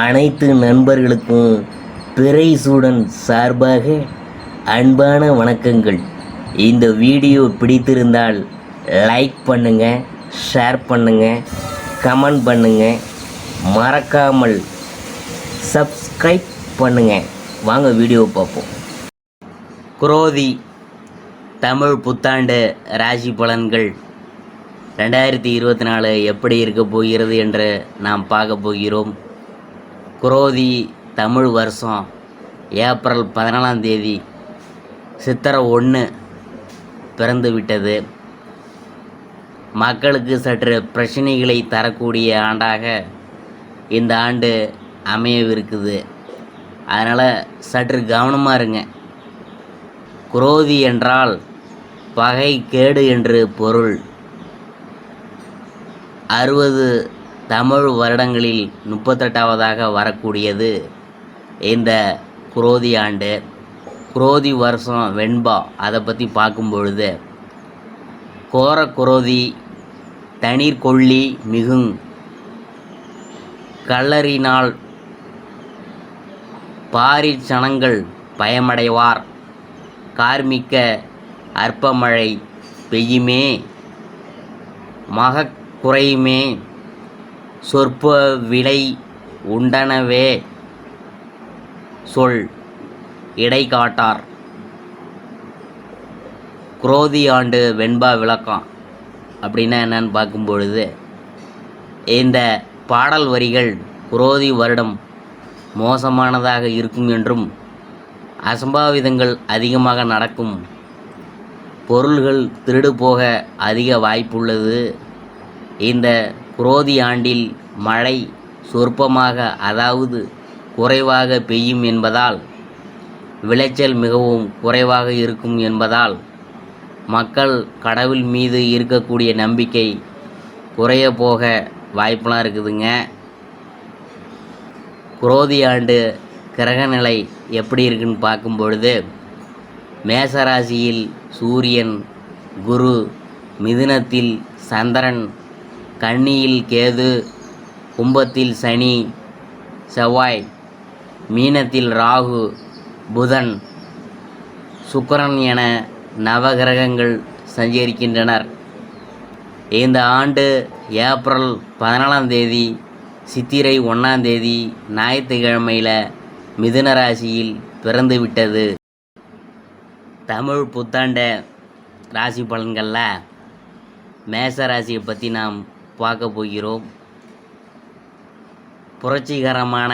அனைத்து நண்பர்களுக்கும் பிறைசூடன் சார்பாக அன்பான வணக்கங்கள். இந்த வீடியோ பிடித்திருந்தால் லைக் பண்ணுங்கள், ஷேர் பண்ணுங்கள், கமெண்ட் பண்ணுங்கள், மறக்காமல் சப்ஸ்கிரைப் பண்ணுங்கள். வாங்க வீடியோ பார்ப்போம். குரோதி தமிழ் புத்தாண்டு ராசி பலன்கள் 2024 எப்படி இருக்க போகிறது என்று நாம் பார்க்க போகிறோம். குரோதி தமிழ் வருஷம் ஏப்ரல் 14ஆம் தேதி சித்திரை 1 பிறந்து விட்டது. மக்களுக்கு சற்று பிரச்சனைகளை தரக்கூடிய ஆண்டாக இந்த ஆண்டு அமையவிருக்குது. அதனால் சற்று கவனமாக இருங்க. குரோதி என்றால் பகை, கேடு என்று பொருள். 60 தமிழ் வருடங்களில் 38வதாக வரக்கூடியது இந்த குரோதி ஆண்டு. குரோதி வருஷம் வெண்பா. அதை பற்றி பார்க்கும் பொழுது கோர குரோதி தண்ணீர் கொள்ளி மிகுங் கல்லறினால் பாரிச்சனங்கள் பயமடைவார். கார்மிக்க அற்பமழை பெய்யுமே, மகக் குறையுமே, சொற்ப விலை உண்டனவே சொல் இடை காட்டார். குரோதி ஆண்டு வெண்பா விளக்கம் அப்படின்னா என்னன்னு பார்க்கும் பொழுது, இந்த பாடல் வரிகள் குரோதி வருடம் மோசமானதாக இருக்கும் என்றும், அசம்பாவிதங்கள் அதிகமாக நடக்கும், பொருள்கள் திருடு போக அதிக வாய்ப்புள்ளது, இந்த குரோதி ஆண்டில் மழை சொற்பமாக அதாவது குறைவாக பெய்யும் என்பதால் விளைச்சல் மிகவும் குறைவாக இருக்கும் என்பதால் மக்கள் கடவுள் மீது இருக்கக்கூடிய நம்பிக்கை குறைய போக வாய்ப்பெலாம் இருக்குதுங்க. குரோதி ஆண்டு கிரகநிலை எப்படி இருக்குன்னு பார்க்கும் பொழுது, மேசராசியில் சூரியன், குரு, மிதுனத்தில் சந்திரன், கன்னியில் கேது, கும்பத்தில் சனி, செவ்வாய், மீனத்தில் ராகு, புதன், சுக்கிரன் என நவகிரகங்கள் சஞ்சரிக்கின்றனர். இந்த ஆண்டு ஏப்ரல் 14ஆம் தேதி சித்திரை 1ஆம் தேதி ஞாயிற்றுக்கிழமையில் மிதுன ராசியில் பிறந்து விட்டது. தமிழ் புத்தாண்டு ராசி பலன்களில் மேச ராசியை பற்றி நாம் பார்க்க போகிறோம். புரட்சிகரமான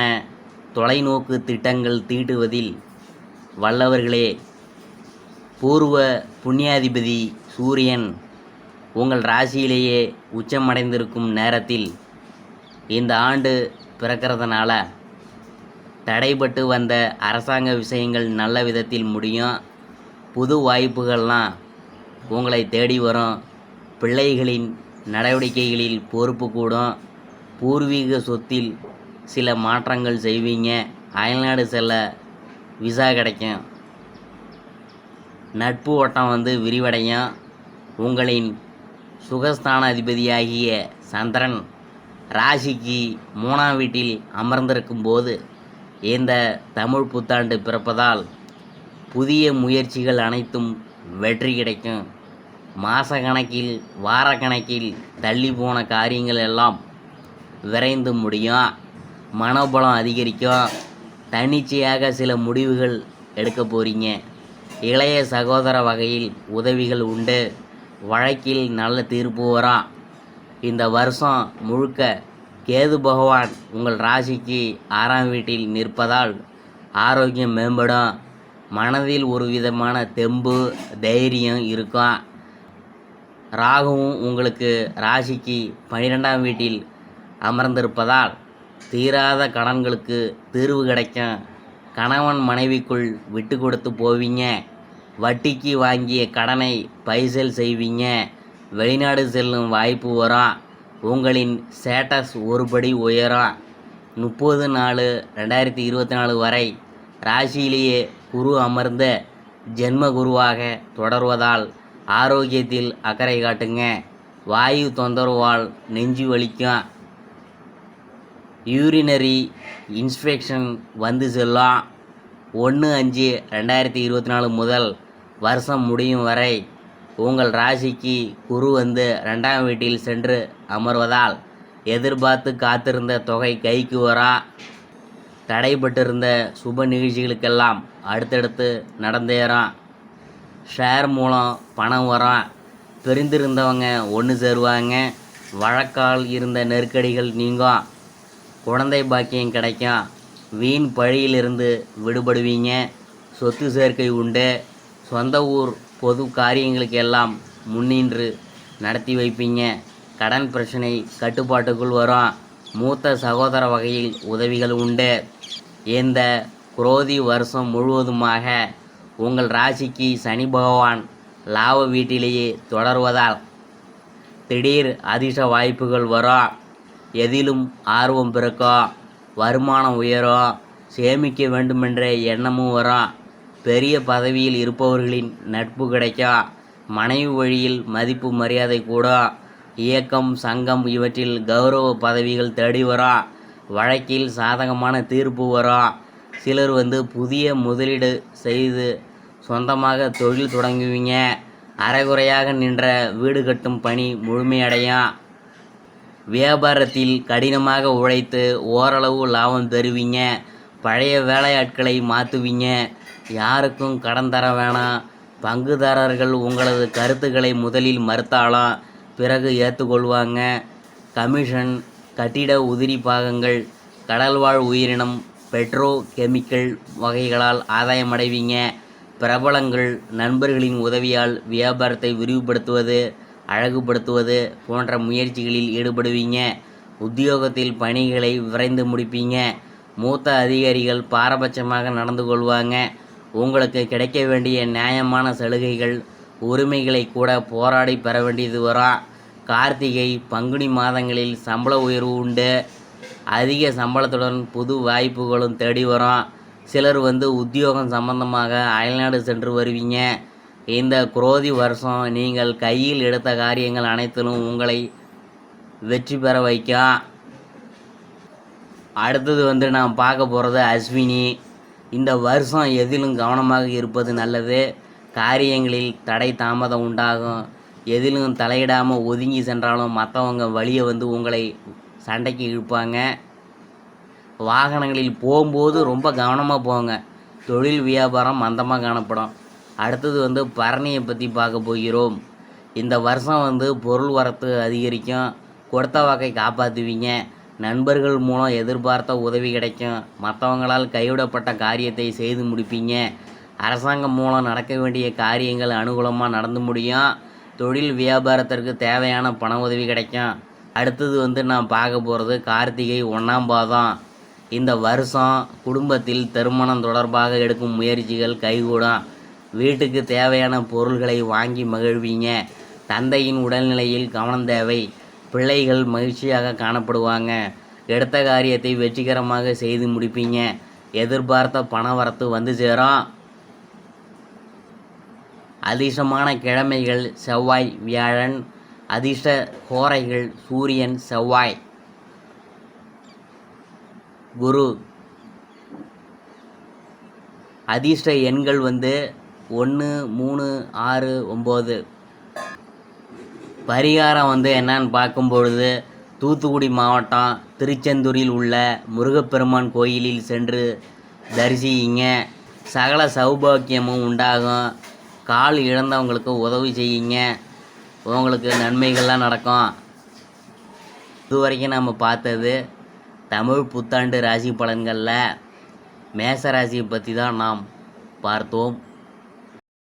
தொலைநோக்கு திட்டங்கள் தீட்டுவதில் வல்லவர்களே. பூர்வ புண்ணியாதிபதி சூரியன் உங்கள் ராசியிலேயே உச்சமடைந்திருக்கும் நேரத்தில் இந்த ஆண்டு பிறக்கிறதுனால தடைபட்டு வந்த அரசாங்க விஷயங்கள் நல்ல விதத்தில் முடியும். புது வாய்ப்புகள்லாம் உங்களை தேடி வரும். பிள்ளைகளின் நடவடிக்கைகளில் பொறுப்பு கூடும். பூர்வீக சொத்தில் சில மாற்றங்கள் செய்வீங்க. அயல்நாடு செல்ல விசா கிடைக்கும். நட்பு வட்டம் விரிவடையும். உங்களின் சுகஸ்தான அதிபதியாகிய சந்திரன் ராசிக்கு 3ஆம் வீட்டில் அமர்ந்திருக்கும் போது இந்த தமிழ் புத்தாண்டு பிறப்பதால் புதிய முயற்சிகள் அனைத்தும் வெற்றி கிடைக்கும். மாத கணக்கில், வாரக்கணக்கில் தள்ளி போன காரியங்கள் எல்லாம் விரைந்து முடியும். மனோபலம் அதிகரிக்கும். தன்னிச்சையாக சில முடிவுகள் எடுக்க போகிறீங்க. இளைய சகோதர வகையில் உதவிகள் உண்டு. வழக்கில் நல்ல தீர்ப்பு வரும். இந்த வருஷம் முழுக்க கேது பகவான் உங்கள் ராசிக்கு 6ஆம் வீட்டில் நிற்பதால் ஆரோக்கியம் மேம்படும். மனதில் ஒரு விதமான தெம்பு, தைரியம் இருக்கும். ராகுவும் உங்களுக்கு ராசிக்கு 12ஆம் வீட்டில் அமர்ந்திருப்பதால் தீராத கடன்களுக்கு தீர்வு கிடைக்கும். கணவன் மனைவிக்குள் விட்டு கொடுத்து போவீங்க. வட்டிக்கு வாங்கிய கடனை பைசல் செய்வீங்க. வெளிநாடு செல்லும் வாய்ப்பு வரும். உங்களின் ஸ்டேட்டஸ் ஒருபடி உயரும். 30/4/2024 வரை ராசியிலேயே குரு அமர்ந்த ஜென்ம குருவாக தொடர்வதால் ஆரோக்கியத்தில் அக்கறை காட்டுங்க. வாயு தொந்தரவால் நெஞ்சு வலிக்கும். யூரினரி இன்ஸ்பெக்ஷன் வந்து செல்லும். 1/5/2024 முதல் வருஷம் முடியும் வரை உங்கள் ராசிக்கு குரு வந்து 2ஆம் வீட்டில் சென்று அமர்வதால் எதிர்பார்த்து காத்திருந்த தொகை கைக்கு வரும். தடைபட்டிருந்த சுப நிகழ்ச்சிகளுக்கெல்லாம் அடுத்தடுத்து நடந்தேறும். ஷேர் மூலம் பணம் வரும். பிரிந்திருந்தவங்க ஒன்று சேருவாங்க. வழக்கால் இருந்த நெருக்கடிகள் நீங்கும். குழந்தை பாக்கியம் கிடைக்கும். வீண் பழியிலிருந்து விடுபடுவீங்க. சொத்து சேர்க்கை உண்டு. சொந்த ஊர் பொது காரியங்களுக்கெல்லாம் முன்னின்று நடத்தி வைப்பீங்க. கடன் பிரச்சனை கட்டுப்பாட்டுக்குள் வரும். மூத்த சகோதர வகையில் உதவிகள் உண்டு. இந்த குரோதி வருஷம் முழுவதுமாக உங்கள் ராசிக்கு சனி பகவான் லாப வீட்டிலேயே தொடர்வதால் திடீர் அதிர்ஷ்ட வாய்ப்புகள் வரும். எதிலும் ஆர்வம் பிறக்கும். வருமானம் உயரும். சேமிக்க வேண்டுமென்ற எண்ணமும் வரும். பெரிய பதவியில் இருப்பவர்களின் நட்பு கிடைக்கும். மனைவி வழியில் மதிப்பு மரியாதை கூடும். இயக்கம் சங்கம் இவற்றில் கௌரவ பதவிகள் தேடி வரும். வழக்கில் சாதகமான தீர்ப்பு வரும். சிலர் புதிய முதலீடு செய்து சொந்தமாக தொழில் தொடங்குவீங்க. அரைகுறையாக நின்ற வீடு கட்டும் பணி முழுமையடையும். வியாபாரத்தில் கடினமாக உழைத்து ஓரளவு லாபம் பெறுவீங்க. பழைய வேலையாட்களை மாற்றுவீங்க. யாருக்கும் கடன் தர வேணாம். பங்குதாரர்கள் உங்களது கருத்துக்களை முதலில் மறுத்தாலும் பிறகு ஏற்றுக்கொள்வாங்க. கமிஷன், கட்டிட உதிரி பாகங்கள், கடல்வாழ் உயிரினம், பெட்ரோ கெமிக்கல் வகைகளால் ஆதாயமடைவீங்க. பிரபலங்கள், நண்பர்களின் உதவியால் வியாபாரத்தை விரிவுபடுத்துவது, அழகுபடுத்துவது போன்ற முயற்சிகளில் ஈடுபடுவீங்க. உத்தியோகத்தில் பணிகளை விரைந்து முடிப்பீங்க. மூத்த அதிகாரிகள் பாரபட்சமாக நடந்து கொள்வாங்க. உங்களுக்கு கிடைக்க வேண்டிய நியாயமான சலுகைகள், உரிமைகளை கூட போராடி பெற வேண்டியது வரும். கார்த்திகை, பங்குனி மாதங்களில் சம்பள உயர்வு உண்டு. அதிக சம்பளத்துடன் புது வாய்ப்புகளும் தேடி வரும். சிலர் உத்தியோகம் சம்பந்தமாக அயல்நாடு சென்று வருவீங்க. இந்த குரோதி வருஷம் நீங்கள் கையில் எடுத்த காரியங்கள் அனைத்திலும் உங்களை வெற்றி பெற வைக்கும். அடுத்தது நாம் பார்க்க போகிறது அஸ்வினி. இந்த வருஷம் எதிலும் கவனமாக இருப்பது நல்லது. காரியங்களில் தடை தாமதம் உண்டாகும். எதிலும் தலையிடாமல் ஒதுங்கி சென்றாலும் மற்றவங்க வழியை உங்களை சண்டைக்கு இழுப்பாங்க. வாகனங்களில் போகும்போது ரொம்ப கவனமாக போங்க. தொழில் வியாபாரம் மந்தமாக காணப்படும். அடுத்தது பரணியை பற்றி பார்க்க போகிறோம். இந்த வருஷம் பொருள் வரத்து அதிகரிக்கும். கொடுத்த வாக்கை காப்பாற்றுவீங்க. நண்பர்கள் மூலம் எதிர்பார்த்த உதவி கிடைக்கும். மற்றவங்களால் கைவிடப்பட்ட காரியத்தை செய்து முடிப்பீங்க. அரசாங்கம் மூலம் நடக்க வேண்டிய காரியங்கள் அனுகூலமாக நடந்து முடியும். தொழில் வியாபாரத்திற்கு தேவையான பண உதவி கிடைக்கும். அடுத்தது நான் பார்க்க போகிறது கார்த்திகை 1ஆம் பாதம். இந்த வருஷம் குடும்பத்தில் திருமணம் தொடர்பாக எடுக்கும் முயற்சிகள் கைகூடும். வீட்டுக்கு தேவையான பொருள்களை வாங்கி மகிழ்வீங்க. தந்தையின் உடல்நிலையில் கவனம் தேவை. பிள்ளைகள் மகிழ்ச்சியாக காணப்படுவாங்க. எடுத்த காரியத்தை வெற்றிகரமாக செய்து முடிப்பீங்க. எதிர்பார்த்த பண வரத்து வந்து சேரும். அதிர்ஷ்டமான கிழமைகள் செவ்வாய், வியாழன். அதிர்ஷ்ட ஹோரைகள் சூரியன், செவ்வாய், குரு. அதிர்ஷ்ட எண்கள் 1, 3, 6, 9. பரிகாரம் என்னன்னு பார்க்கும்பொழுது தூத்துக்குடி மாவட்டம் திருச்செந்தூரில் உள்ள முருகப்பெருமான் கோயிலில் சென்று தரிசிங்க. சகல சௌபாக்கியமும் உண்டாகும். கால் இழந்தவங்களுக்கு உதவி செய்யுங்க. உங்களுக்கு நன்மைகள்லாம் நடக்கும். இதுவரைக்கும் நம்ம பார்த்தது தமிழ் புத்தாண்டு ராசி பலன்களில் மேச ராசியை பற்றி தான் நாம் பார்த்தோம்.